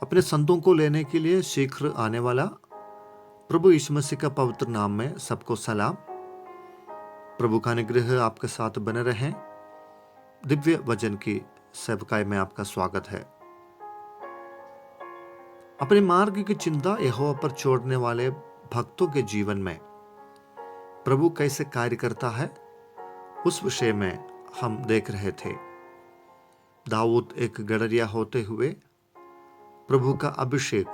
अपने संतों को लेने के लिए शीघ्र आने वाला प्रभु यीशु मसीह का पवित्र नाम में सबको सलाम। प्रभु का अनुग्रह आपके साथ बने रहे। दिव्य वचन की सेवकाई में आपका स्वागत है। अपने मार्ग की चिंता यहोवा पर छोड़ने वाले भक्तों के जीवन में प्रभु कैसे कार्य करता है, उस विषय में हम देख रहे थे। दाऊद एक गडरिया होते हुए प्रभु का अभिषेक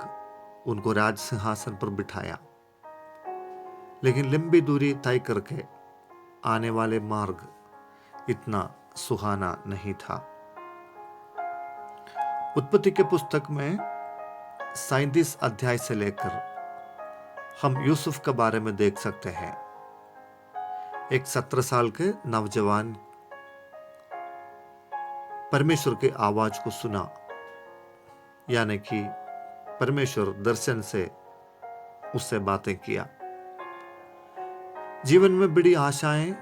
उनको राज सिंहासन पर बिठाया, लेकिन लंबी दूरी तय करके आने वाले मार्ग इतना सुहाना नहीं था। उत्पत्ति के पुस्तक में 37 अध्याय से लेकर हम यूसुफ के बारे में देख सकते हैं। एक 17 साल के नौजवान परमेश्वर की आवाज को सुना, यानी कि परमेश्वर दर्शन से उससे बातें किया। जीवन में बड़ी आशाएं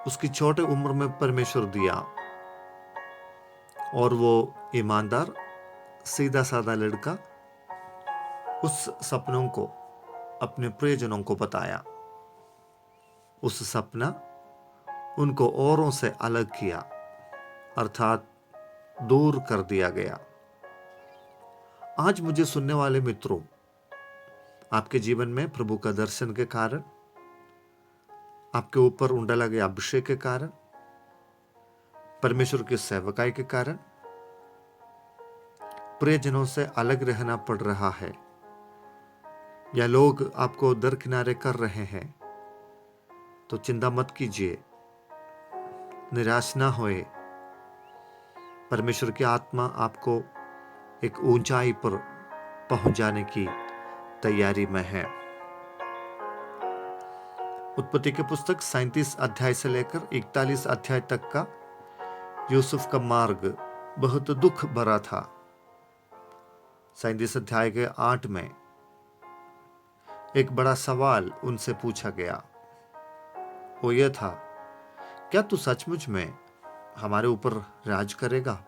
उसकी छोटे उम्र में परमेश्वर दिया और वो ईमानदार सीधा साधा लड़का उस सपनों को अपने प्रियजनों को बताया। उस सपना उनको औरों से अलग किया, अर्थात दूर कर दिया गया। आज मुझे सुनने वाले मित्रों, आपके जीवन में प्रभु का दर्शन के कारण, आपके ऊपर उंडला गया अभिषेक के कारण, परमेश्वर की सेवकाई के कारण प्रियजनों से अलग रहना पड़ रहा है, या लोग आपको दरकिनारे कर रहे हैं, तो चिंता मत कीजिए, निराश ना होए। परमेश्वर की आत्मा आपको एक ऊंचाई पर पहुंच जाने की तैयारी में है। उत्पत्ति के पुस्तक 37 अध्याय से लेकर 41 अध्याय तक का यूसुफ का मार्ग बहुत दुख भरा था। 37 अध्याय के 8 में एक बड़ा सवाल उनसे पूछा गया। वो ये था, क्या तू सचमुच में हमारे ऊपर राज करेगा?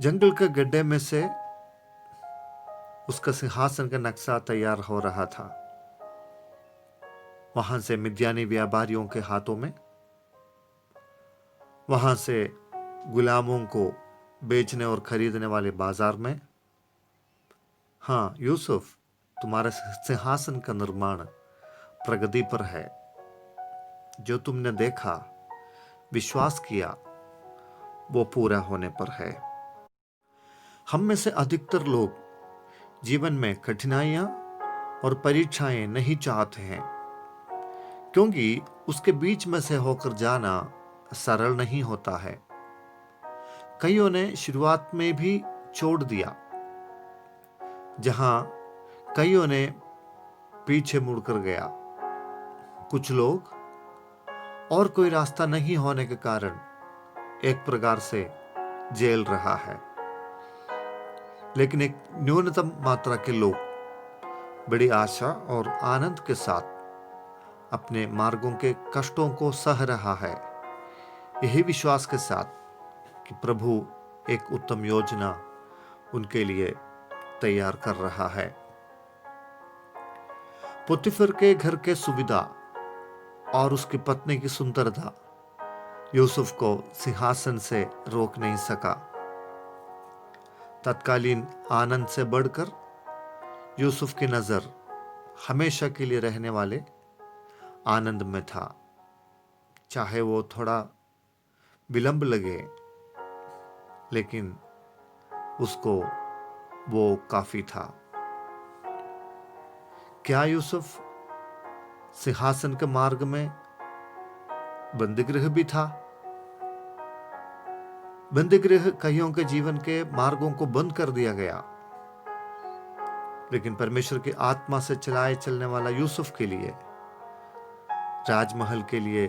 जंगल के गड्ढे में से उसका सिंहासन का नक्शा तैयार हो रहा था। वहां से मिद्यानी व्यापारियों के हाथों में, वहां से गुलामों को बेचने और खरीदने वाले बाजार में। हाँ यूसुफ, तुम्हारे सिंहासन का निर्माण प्रगति पर है। जो तुमने देखा, विश्वास किया, वो पूरा होने पर है। हम में से अधिकतर लोग जीवन में कठिनाइयां और परीक्षाएं नहीं चाहते हैं, क्योंकि उसके बीच में से होकर जाना सरल नहीं होता है। कईयों ने शुरुआत में भी छोड़ दिया, जहां कईयों ने पीछे मुड़कर गया। कुछ लोग और कोई रास्ता नहीं होने के कारण एक प्रकार से जेल रहा है, लेकिन एक न्यूनतम मात्रा के लोग बड़ी आशा और आनंद के साथ अपने मार्गों के कष्टों को सह रहा है, यही विश्वास के साथ कि प्रभु एक उत्तम योजना उनके लिए तैयार कर रहा है। पोतीफर के घर के सुविधा और उसकी पत्नी की सुंदरता यूसुफ को सिंहासन से रोक नहीं सका। तत्कालीन आनंद से बढ़कर यूसुफ की नजर हमेशा के लिए रहने वाले आनंद में था। चाहे वो थोड़ा विलंब लगे, लेकिन उसको वो काफी था। क्या यूसुफ सिंहासन के मार्ग में बंदीगृह भी था? बंदीगृह कईयों के जीवन के मार्गों को बंद कर दिया गया, लेकिन परमेश्वर की आत्मा से चलाए चलने वाला यूसुफ के लिए राजमहल के लिए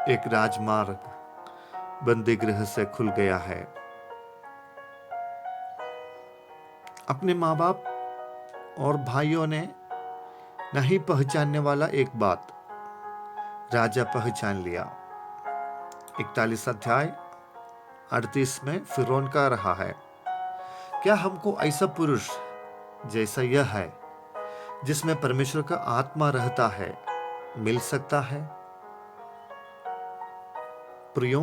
एक राजमार्ग बंदीगृह से खुल गया है। अपने माँ बाप और भाइयों ने नहीं पहचानने वाला एक बात राजा पहचान लिया। 41 अध्याय 38 में फिरौन कह रहा है, क्या हमको ऐसा पुरुष जैसा यह है जिसमें परमेश्वर का आत्मा रहता है मिल सकता है? प्रियो,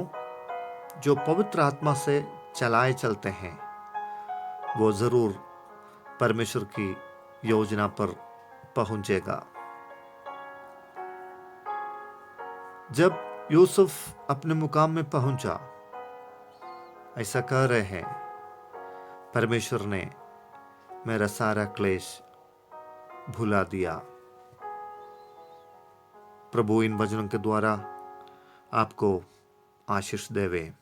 जो पवित्र आत्मा से चलाए चलते हैं वो जरूर परमेश्वर की योजना पर पहुंचेगा। जब यूसुफ अपने मुकाम में पहुंचा, ऐसा कह रहे हैं, परमेश्वर ने मेरा सारा क्लेश भुला दिया। प्रभु इन वचनों के द्वारा आपको आशीष देवे।